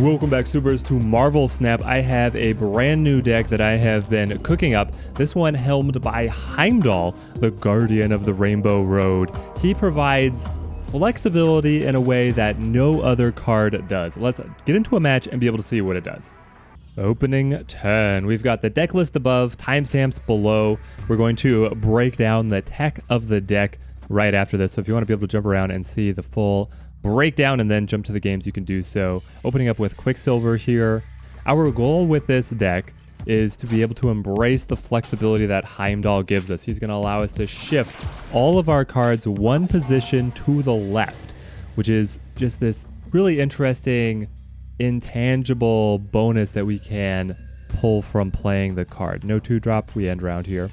Welcome back, Supers, to Marvel Snap. I have a brand new deck that I have been cooking up. This one helmed by Heimdall, the Guardian of the Rainbow Road. He provides flexibility in a way that no other card does. Let's get into a match and be able to see what it does. Opening turn. We've got the deck list above, timestamps below. We're going to break down the tech of the deck right after this. So if you want to be able to jump around and see the full breakdown and then jump to the games, you can do so. Opening up with Quicksilver here. Our goal with this deck is to be able to embrace the flexibility that Heimdall gives us. He's going to allow us to shift all of our cards one position to the left, which is just this really interesting, intangible bonus that we can pull from playing the card. No 2-drop, we end round here.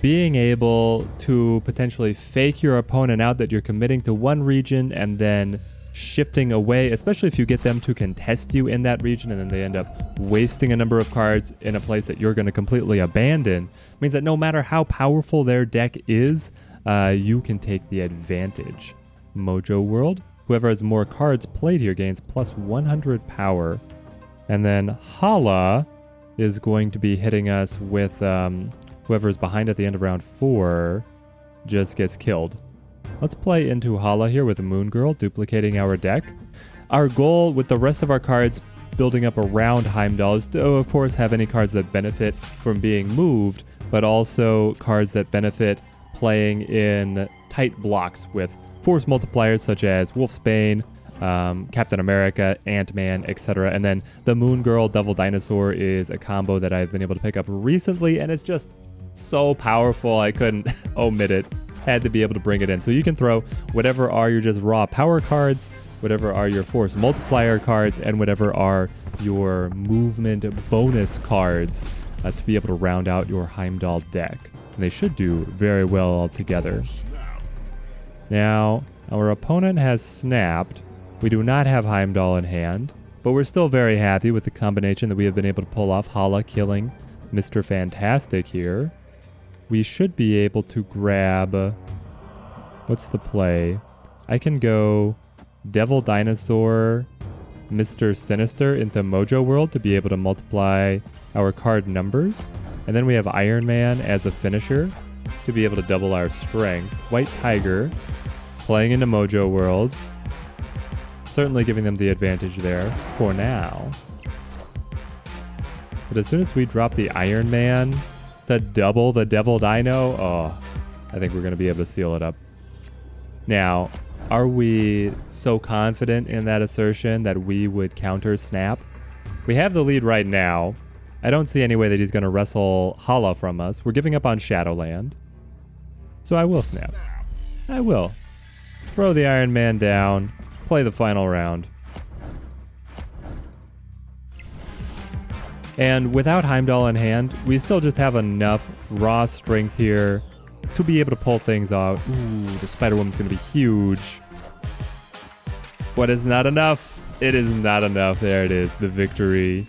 Being able to potentially fake your opponent out that you're committing to one region and then shifting away, especially if you get them to contest you in that region and then they end up wasting a number of cards in a place that you're going to completely abandon, means that no matter how powerful their deck is, you can take the advantage. Mojo World, whoever has more cards played here gains plus 100 power. And then Hala is going to be hitting us with whoever's behind at the end of round 4 just gets killed. Let's play into Hala here with the Moon Girl, duplicating our deck. Our goal with the rest of our cards building up around Heimdall is to, of course, have any cards that benefit from being moved, but also cards that benefit playing in tight blocks with force multipliers such as Wolfsbane, Captain America, Ant-Man, etc. And then the Moon Girl Devil Dinosaur is a combo that I've been able to pick up recently, and it's just so powerful I couldn't omit it. Had to be able to bring it in. So you can throw whatever are your just raw power cards, whatever are your force multiplier cards, and whatever are your movement bonus cards to be able to round out your Heimdall deck. And they should do very well all together. Now, our opponent has snapped. We do not have Heimdall in hand, but we're still very happy with the combination that we have been able to pull off. Hala killing Mr. Fantastic here. We should be able to grab... what's the play? I can go Devil Dinosaur, Mr. Sinister into Mojo World to be able to multiply our card numbers. And then we have Iron Man as a finisher to be able to double our strength. White Tiger playing into Mojo World. Certainly giving them the advantage there for now. But as soon as we drop the Iron Man to double the Devil Dino, I think we're going to be able to seal it up. Now, are we so confident in that assertion that we would counter Snap? We have the lead right now. I don't see any way that he's going to wrestle Hala from us. We're giving up on Shadowland. So I will Snap. I will. Throw the Iron Man down. Play the final round. And without Heimdall in hand, we still just have enough raw strength here to be able to pull things out. Ooh, the Spider-Woman's going to be huge. But it's not enough. It is not enough. There it is, the victory.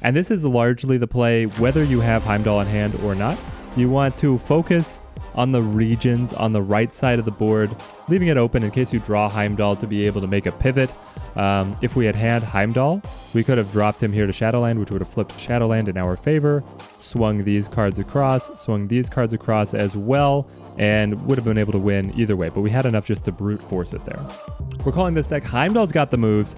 And this is largely the play, whether you have Heimdall in hand or not. You want to focus on the regions on the right side of the board, leaving it open in case you draw Heimdall to be able to make a pivot. If we had Heimdall, we could have dropped him here to Shadowland, which would have flipped Shadowland in our favor, swung these cards across, swung these cards across as well, and would have been able to win either way. But we had enough just to brute force it there. We're calling this deck Heimdall's Got the Moves,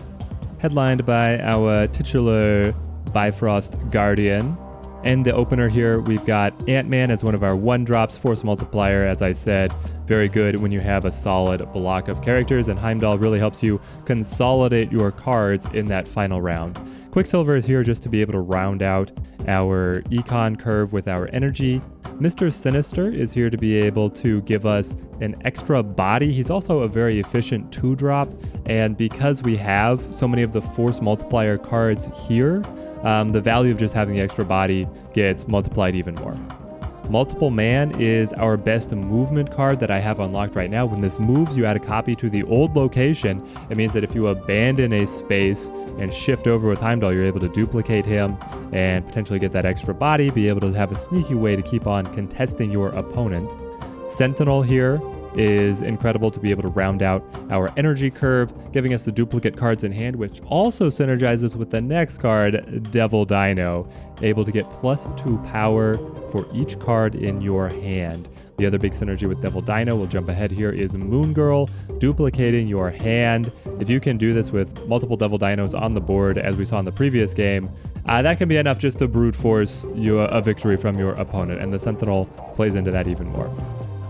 headlined by our titular Bifrost Guardian. And the opener here, we've got Ant-Man as one of our 1-drops, force multiplier, as I said. Very good when you have a solid block of characters, and Heimdall really helps you consolidate your cards in that final round. Quicksilver is here just to be able to round out our econ curve with our energy. Mr. Sinister is here to be able to give us an extra body. He's also a very efficient 2-drop, and because we have so many of the force multiplier cards here, the value of just having the extra body gets multiplied even more. Multiple Man is our best movement card that I have unlocked right now. When this moves, you add a copy to the old location. It means that if you abandon a space and shift over with Heimdall, you're able to duplicate him and potentially get that extra body, be able to have a sneaky way to keep on contesting your opponent. Sentinel here is incredible to be able to round out our energy curve, giving us the duplicate cards in hand, which also synergizes with the next card, Devil Dino, able to get +2 power for each card in your hand. The other big synergy with Devil Dino, we'll jump ahead here, is Moon Girl, duplicating your hand. If you can do this with multiple Devil Dinos on the board, as we saw in the previous game, that can be enough just to brute force you a victory from your opponent, and the Sentinel plays into that even more.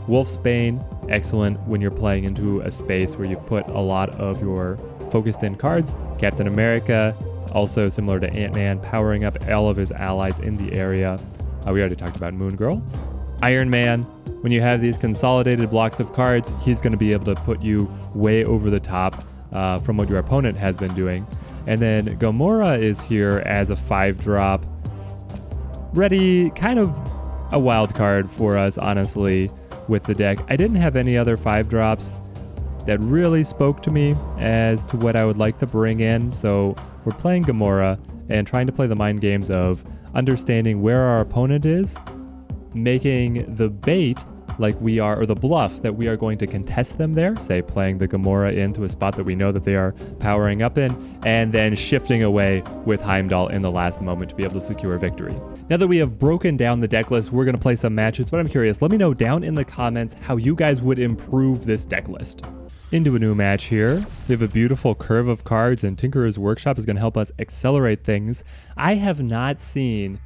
Wolfsbane, excellent when you're playing into a space where you've put a lot of your focused in cards. Captain America, also similar to Ant-Man, powering up all of his allies in the area. We already talked about Moon Girl. Iron Man, when you have these consolidated blocks of cards, he's going to be able to put you way over the top from what your opponent has been doing. And then Gamora is here as a 5-drop. Ready, kind of a wild card for us, honestly, with the deck. I didn't have any other 5-drops that really spoke to me as to what I would like to bring in. So we're playing Gamora and trying to play the mind games of understanding where our opponent is, making the bait like we are, or the bluff that we are going to contest them there, say playing the Gamora into a spot that we know that they are powering up in, and then shifting away with Heimdall in the last moment to be able to secure victory. Now that we have broken down the deck list, we're going to play some matches, but I'm curious, let me know down in the comments how you guys would improve this deck list. Into a new match here. We have a beautiful curve of cards, and Tinkerer's Workshop is going to help us accelerate things. I have not seen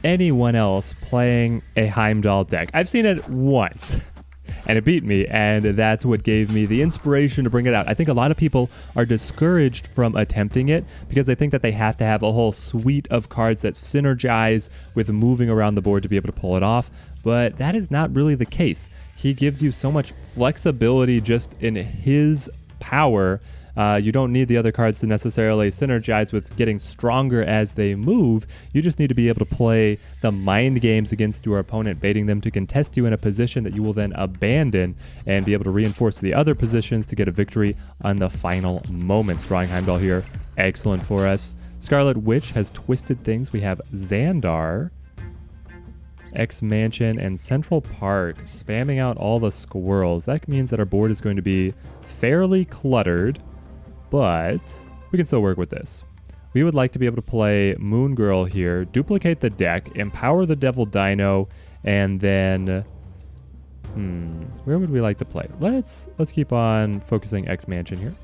anyone else playing a Heimdall deck. I've seen it once and it beat me, and that's what gave me the inspiration to bring it out. I think a lot of people are discouraged from attempting it because they think that they have to have a whole suite of cards that synergize with moving around the board to be able to pull it off, but that is not really the case. He gives you so much flexibility just in his power. You don't need the other cards to necessarily synergize with getting stronger as they move. You just need to be able to play the mind games against your opponent, baiting them to contest you in a position that you will then abandon and be able to reinforce the other positions to get a victory on the final moments. Drawing Heimdall here, excellent for us. Scarlet Witch has twisted things. We have Xandar, X-Mansion, and Central Park spamming out all the squirrels. That means that our board is going to be fairly cluttered, but we can still work with this. We would like to be able to play Moon Girl here, duplicate the deck, empower the Devil Dino, and then where would we like to play? Let's keep on focusing X-Mansion here.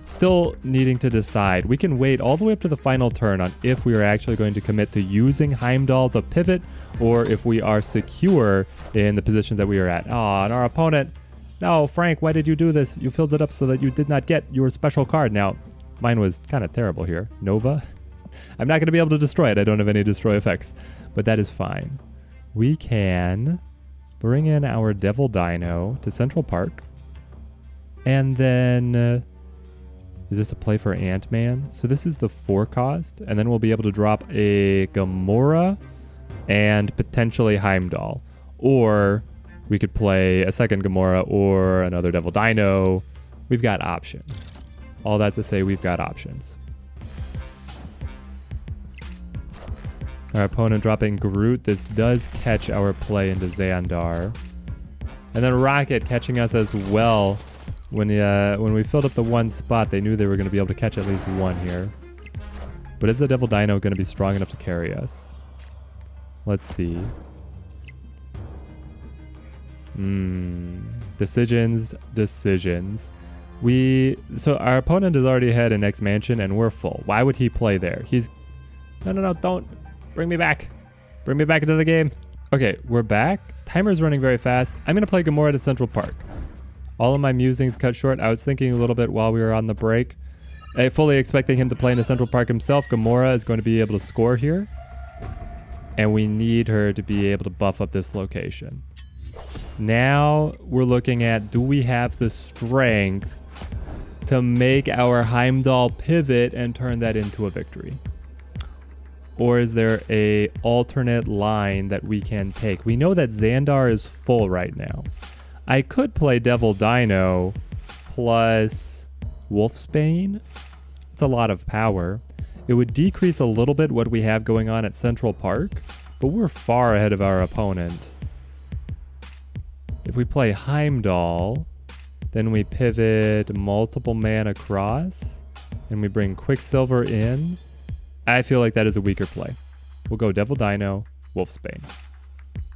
Still needing to decide. We can wait all the way up to the final turn on if we are actually going to commit to using Heimdall to pivot, or if we are secure in the positions that we are at. Oh, and our opponent, no, Frank, why did you do this? You filled it up so that you did not get your special card. Now, mine was kind of terrible here. Nova. I'm not going to be able to destroy it. I don't have any destroy effects, but that is fine. We can bring in our Devil Dino to Central Park, and then is this a play for Ant-Man? So this is the 4 cost, and then we'll be able to drop a Gamora and potentially Heimdall, or we could play a second Gamora or another Devil Dino. We've got options. All that to say, we've got options. Our opponent dropping Groot. This does catch our play into Xandar. And then Rocket catching us as well. When we filled up the 1 spot, they knew they were going to be able to catch at least 1 here. But is the Devil Dino going to be strong enough to carry us? Let's see. Decisions. So our opponent has already had an X-Mansion and we're full. Why would he play there? No, don't. Bring me back. Bring me back into the game. Okay, we're back. Timer's running very fast. I'm going to play Gamora to Central Park. All of my musings cut short. I was thinking a little bit while we were on the break. Fully expecting him to play into Central Park himself. Gamora is going to be able to score here. And we need her to be able to buff up this location. Now we're looking at, do we have the strength to make our Heimdall pivot and turn that into a victory? Or is there a alternate line that we can take? We know that Xandar is full right now. I could play Devil Dino plus Wolfsbane. It's a lot of power. It would decrease a little bit what we have going on at Central Park, but we're far ahead of our opponent. If we play Heimdall, then we pivot multiple man across, and we bring Quicksilver in. I feel like that is a weaker play. We'll go Devil Dino, Wolfsbane,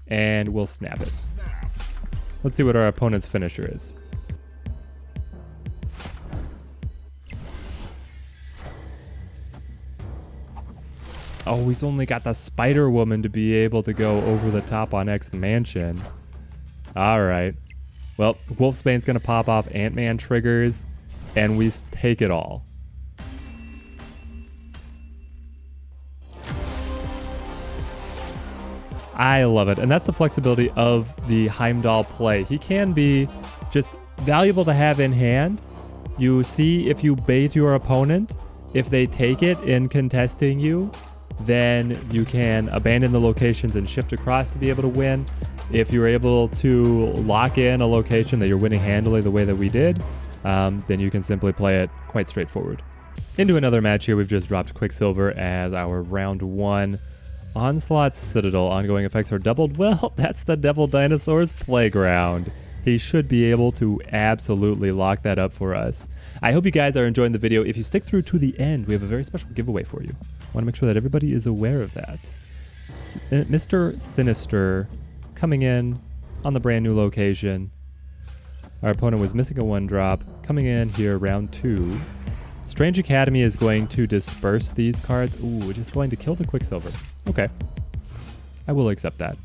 and we'll snap it. Let's see what our opponent's finisher is. Oh, he's only got the Spider Woman to be able to go over the top on X Mansion. All right. Well, Wolfsbane's going to pop off Ant-Man triggers, and we take it all. I love it. And that's the flexibility of the Heimdall play. He can be just valuable to have in hand. You see if you bait your opponent, if they take it in contesting you, then you can abandon the locations and shift across to be able to win. If you're able to lock in a location that you're winning handily the way that we did, then you can simply play it quite straightforward. Into another match here, we've just dropped Quicksilver as our round 1. Onslaught Citadel ongoing effects are doubled. Well, that's the Devil Dinosaur's playground. He should be able to absolutely lock that up for us. I hope you guys are enjoying the video. If you stick through to the end, we have a very special giveaway for you. I want to make sure that everybody is aware of that. Mr. Sinister coming in on the brand new location. Our opponent was missing a 1-drop. Coming in here, round 2. Strange Academy is going to disperse these cards. Ooh, just going to kill the Quicksilver. Okay. I will accept that.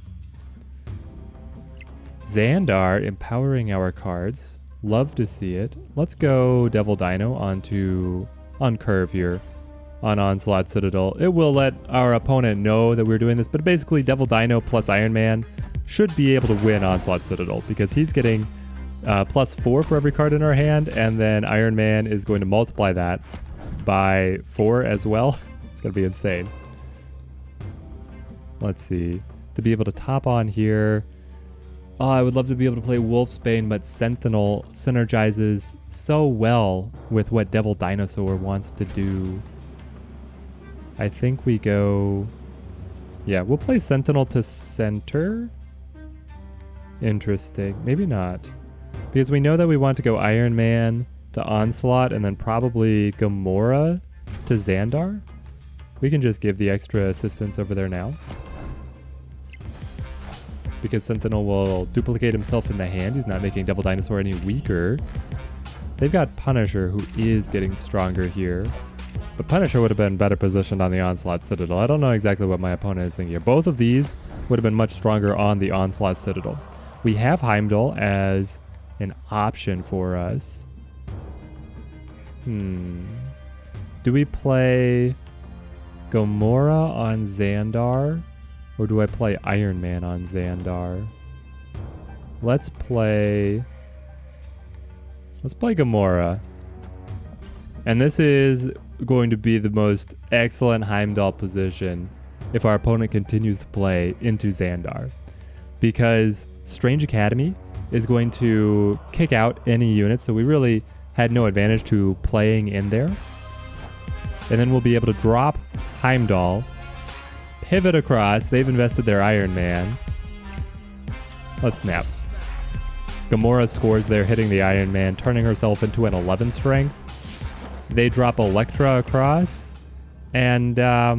Xandar empowering our cards. Love to see it. Let's go Devil Dino on curve here on Onslaught Citadel. It will let our opponent know that we're doing this, but basically Devil Dino plus Iron Man should be able to win Onslaught Citadel because he's getting +4 for every card in our hand, and then Iron Man is going to multiply that by 4 as well. It's going to be insane. Let's see. To be able to top on here. Oh, I would love to be able to play Wolfsbane, but Sentinel synergizes so well with what Devil Dinosaur wants to do. I think we go... Yeah, we'll play Sentinel to center. Interesting. Maybe not. Because we know that we want to go Iron Man to Onslaught and then probably Gamora to Xandar. We can just give the extra assistance over there now. Because Sentinel will duplicate himself in the hand. He's not making Devil Dinosaur any weaker. They've got Punisher, who is getting stronger here. But Punisher would have been better positioned on the Onslaught Citadel. I don't know exactly what my opponent is thinking here. Both of these would have been much stronger on the Onslaught Citadel. We have Heimdall as an option for us. Do we play Gamora on Xandar? Or do I play Iron Man on Xandar? Let's play Gamora. And this is going to be the most excellent Heimdall position if our opponent continues to play into Xandar. Because Strange Academy is going to kick out any units, so we really had no advantage to playing in there. And then we'll be able to drop Heimdall, pivot across. They've invested their Iron Man. Let's snap. Gamora scores there, hitting the Iron Man, turning herself into an 11 strength. They drop Elektra across, and our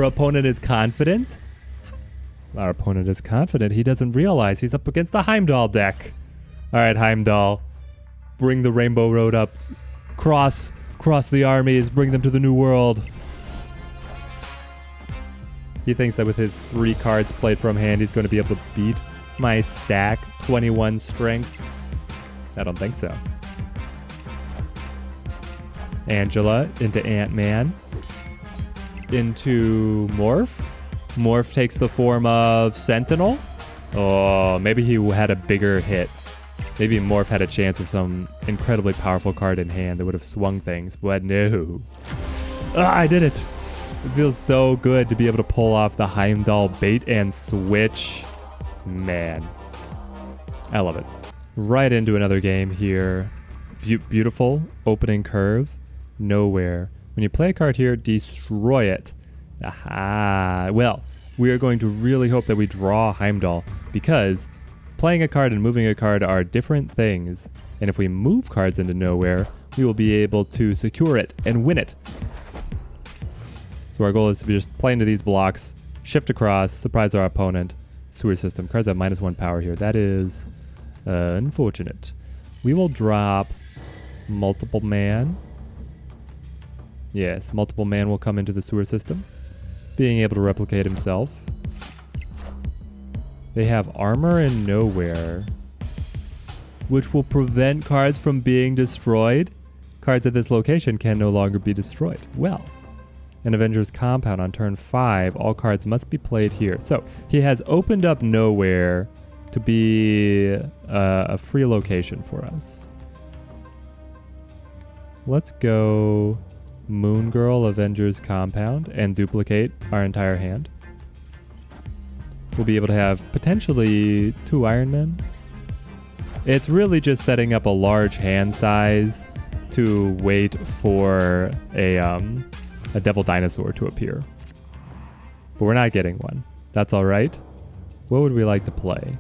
opponent is confident. Our opponent is confident. He doesn't realize he's up against the Heimdall deck. All right, Heimdall, bring the Rainbow Road up. Cross the armies, bring them to the new world. He thinks that with his 3 cards played from hand, he's going to be able to beat my stack, 21 strength. I don't think so. Angela into Ant-Man. Into Morph. Morph takes the form of Sentinel. Oh, maybe he had a bigger hit. Maybe Morph had a chance of some incredibly powerful card in hand that would have swung things, but no. I did it. It feels so good to be able to pull off the Heimdall bait and switch. Man, I love it. Right into another game here. Beautiful opening curve. Nowhere. When you play a card here, destroy it. Aha. Well, we are going to really hope that we draw Heimdall, because playing a card and moving a card are different things. And if we move cards into nowhere, we will be able to secure it and win it. So our goal is to just play into these blocks, shift across, surprise our opponent. Sewer system. Cards have -1 power here. That is unfortunate. We will drop multiple man. Yes, multiple man will come into the sewer system, being able to replicate himself. They have armor and nowhere, which will prevent cards from being destroyed. Cards at this location can no longer be destroyed. Well, an Avengers compound on turn 5, all cards must be played here. So he has opened up nowhere to be a free location for us. Let's go Moon Girl Avengers compound and duplicate our entire hand. We'll be able to have potentially 2 Iron Men. It's really just setting up a large hand size to wait for a Devil Dinosaur to appear. But we're not getting one. That's all right. What would we like to play?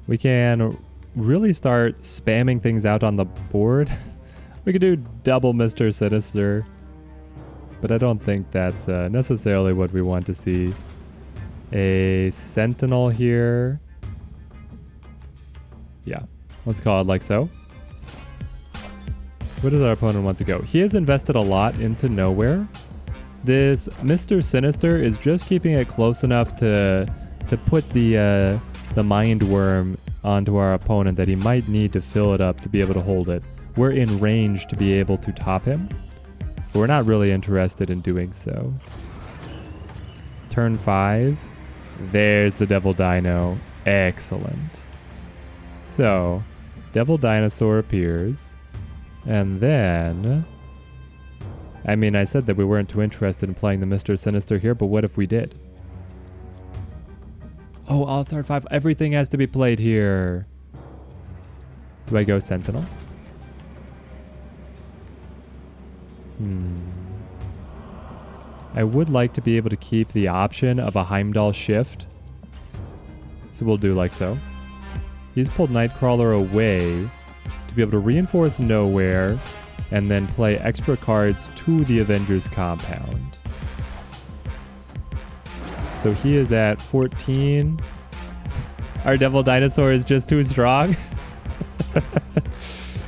We can really start spamming things out on the board. We could do double Mr. Sinister, but I don't think that's necessarily what we want to see. A Sentinel here. Yeah, let's call it like so. Where does our opponent want to go? He has invested a lot into nowhere. This Mr. Sinister is just keeping it close enough to put the mind worm onto our opponent that he might need to fill it up to be able to hold it. We're in range to be able to top him, but we're not really interested in doing so. Turn 5. There's the Devil Dino. Excellent. So, Devil Dinosaur appears. And then, I mean, I said that we weren't too interested in playing the Mr. Sinister here, but what if we did? Oh, all turn 5. Everything has to be played here. Do I go Sentinel? I would like to be able to keep the option of a Heimdall shift. So we'll do like so. He's pulled Nightcrawler away to be able to reinforce nowhere and then play extra cards to the Avengers compound. So he is at 14. Our Devil Dinosaur is just too strong.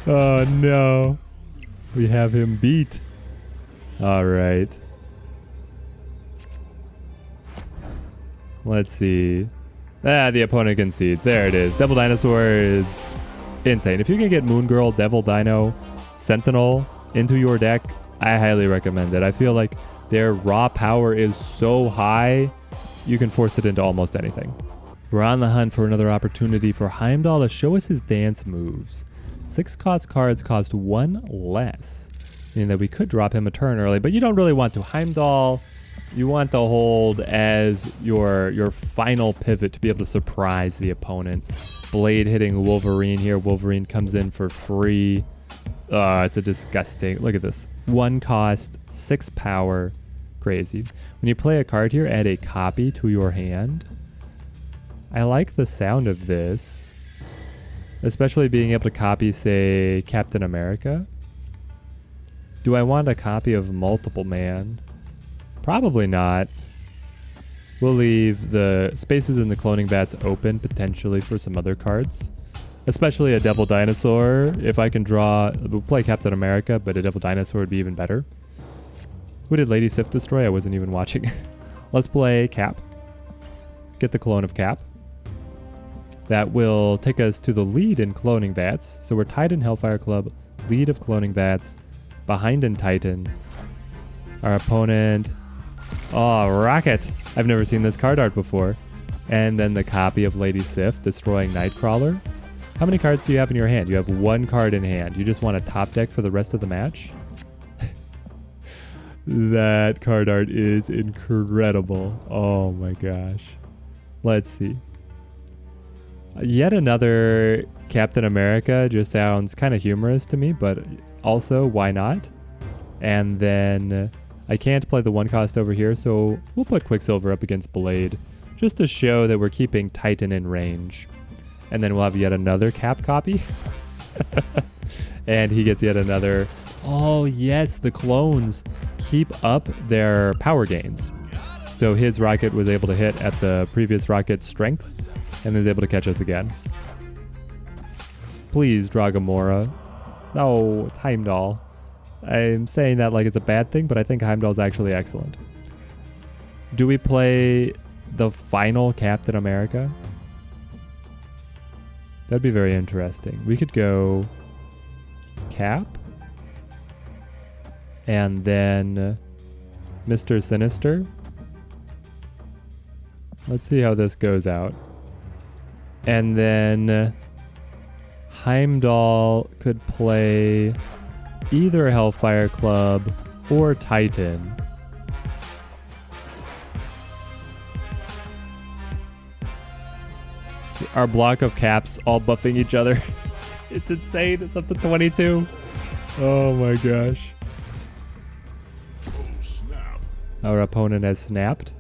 Oh no. We have him beat. All right. Let's see. The opponent concedes. There it is. Devil Dinosaur is insane. If you can get Moon Girl, Devil Dino, Sentinel into your deck, I highly recommend it. I feel like their raw power is so high, you can force it into almost anything. We're on the hunt for another opportunity for Heimdall to show us his dance moves. 6 cost cards cost 1 less, meaning that we could drop him a turn early, but you don't really want to. Heimdall, you want to hold as your final pivot to be able to surprise the opponent. Blade hitting Wolverine here. Wolverine comes in for free. It's a disgusting. Look at this. 1 cost, 6 power. Crazy. When you play a card here, add a copy to your hand. I like the sound of this, especially being able to copy, say, Captain America. Do I want a copy of Multiple Man? Probably not. We'll leave the spaces in the cloning vats open potentially for some other cards, especially a Devil Dinosaur. If I can draw, we'll play Captain America, but a Devil Dinosaur would be even better. Who did Lady Sif destroy? I wasn't even watching. Let's play Cap. Get the clone of Cap. That will take us to the lead in cloning vats. So we're tied in Hellfire Club, lead of cloning vats, behind in Titan. Our opponent, oh, Rocket. I've never seen this card art before. And then the copy of Lady Sif destroying Nightcrawler. How many cards do you have in your hand? You have 1 card in hand. You just want a top deck for the rest of the match? That card art is incredible. Oh my gosh. Let's see. Yet another Captain America just sounds kind of humorous to me, but also, why not? And then I can't play the 1 cost over here, so we'll put Quicksilver up against Blade, just to show that we're keeping Titan in range. And then we'll have yet another cap copy. And he gets yet another. Oh yes, the clones keep up their power gains. So his rocket was able to hit at the previous rocket's strength and is able to catch us again. Please draw Gamora. No, it's Heimdall. I'm saying that like it's a bad thing, but I think Heimdall's actually excellent. Do we play the final Captain America? That'd be very interesting. We could go Cap and then Mr. Sinister. Let's see how this goes out. And then Heimdall could play either Hellfire Club or Titan. Our block of caps all buffing each other. It's insane. It's up to 22. Oh my gosh. Our opponent has snapped.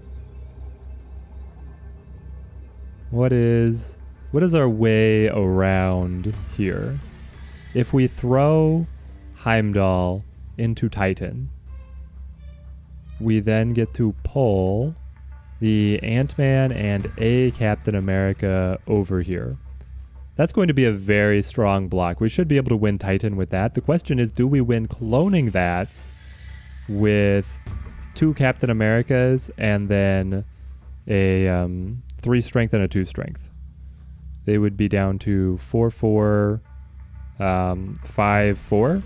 What is our way around here? If we throw Heimdall into Titan, we then get to pull the Ant-Man and a Captain America over here. That's going to be a very strong block. We should be able to win Titan with that. The question is, do we win cloning that with 2 Captain Americas and then a 3 strength and a 2 strength? They would be down to 4-4, 5-4.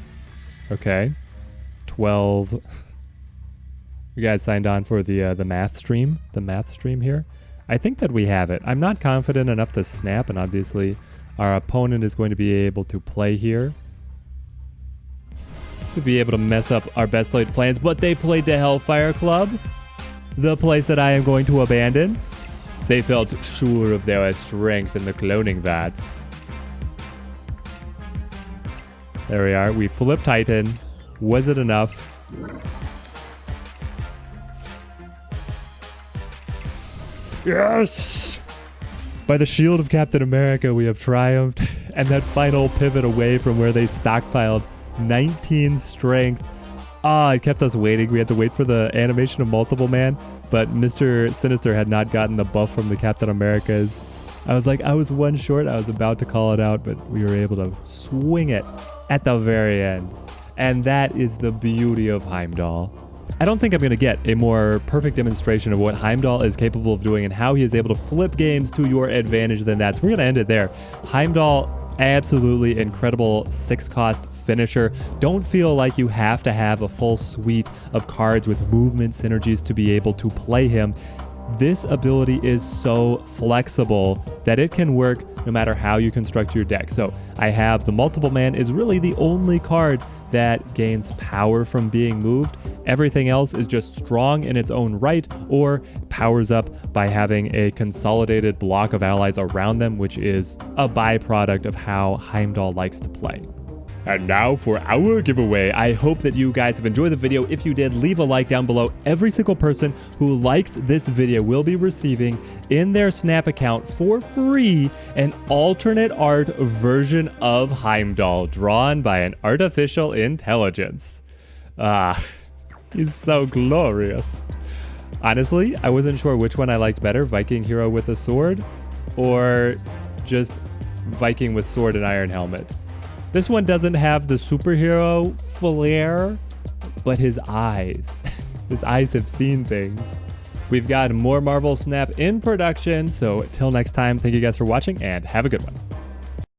Okay. 12. You guys signed on for the math stream, here. I think that we have it. I'm not confident enough to snap, and obviously our opponent is going to be able to play here to be able to mess up our best laid plans, but they played the Hellfire Club, the place that I am going to abandon. They felt sure of their strength in the cloning vats. There we are. We flipped Titan. Was it enough? Yes! By the shield of Captain America, we have triumphed. And that final pivot away from where they stockpiled 19 strength. It kept us waiting. We had to wait for the animation of Multiple Man. But Mr. Sinister had not gotten the buff from the Captain Americas. I was 1 short. I was about to call it out, but we were able to swing it at the very end. And that is the beauty of Heimdall. I don't think I'm going to get a more perfect demonstration of what Heimdall is capable of doing and how he is able to flip games to your advantage than that. So we're going to end it there. Heimdall, absolutely incredible 6-cost finisher. Don't feel like you have to have a full suite of cards with movement synergies to be able to play him. This ability is so flexible that it can work no matter how you construct your deck. So I have the Multiple Man is really the only card that gains power from being moved. Everything else is just strong in its own right or powers up by having a consolidated block of allies around them, which is a byproduct of how Heimdall likes to play. And now for our giveaway. I hope that you guys have enjoyed the video. If you did, leave a like down below. Every single person who likes this video will be receiving in their Snap account for free an alternate art version of Heimdall drawn by an artificial intelligence. He's so glorious. Honestly, I wasn't sure which one I liked better, Viking hero with a sword or just Viking with sword and iron helmet. This one doesn't have the superhero flair, but his eyes. His eyes have seen things. We've got more Marvel Snap in production, so till next time, thank you guys for watching and have a good one.